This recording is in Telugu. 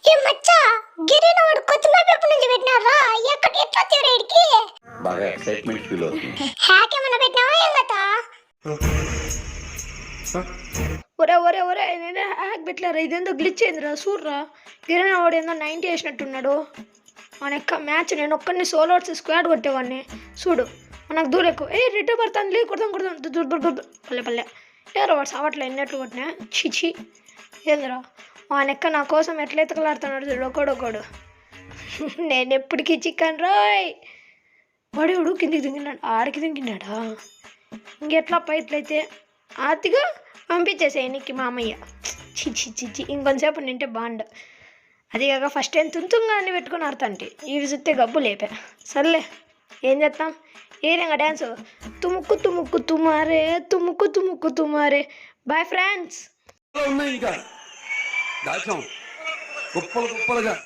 ఏ మచ్చా గిరిన వాడు కొత్తిమీర పెప్పు నుంచి పెట్టినారా ఎక్కడ ఎట్లా తీరేడికి బాగా ఎక్సైట్మెంట్ ఫీల్ అవుతుంది. హ్యాక్ ఏమన్నా పెట్టినావా ఏం కదా ఒరే ఒరే ఒరే నేనే హ్యాక్ పెట్టలేరా, ఇదేందో గ్లిచ్ అయిందిరా చూడరా. గిరిన వాడు ఏందో 90 వేసినట్టున్నాడు. మన యొక్క మ్యాచ్ నేను ఒక్కడిని సోలో స్క్వాడ్ కొట్టేవాడిని చూడు. మనకు దూరం ఎక్కువ. రిటర్న్ పడతాను లే, కొడతాం కొడతాం పల్లె పల్లె ఎవరో వాడు సావట్లే ఎన్నట్లు కొట్టినా. చిచి ఏందిరా వానెక్క నా కోసం ఎట్లా ఎతకలాడుతున్నాడు చూడు ఒకడొకడు. నేను ఎప్పటికీ చికెన్ రాయ్. వాడేవాడు కిందికి దింగినాడు, ఆడికి దింగినాడా. ఇంకెట్లా పైట్లయితే ఆతిగా పంపించేసాయి నీకు మామయ్య. చిచి చిచి ఇంకొంతసేపు నింటే బాండ్. అది కాక ఫస్ట్ టైం తుంతుంగా అన్ని పెట్టుకుని ఆడుతాంటి, ఇవి చూస్తే గబ్బు లేపా. సర్లే ఏం చేస్తాం. ఏరేంగా డ్యాన్స్ తుముక్కు తుముక్కు తుమారే తుముక్కు తుముక్కు తుమారే. Boy friends. ఉన్నాయి ఇంకా దాచాం కుప్పలు కుప్పలుగా.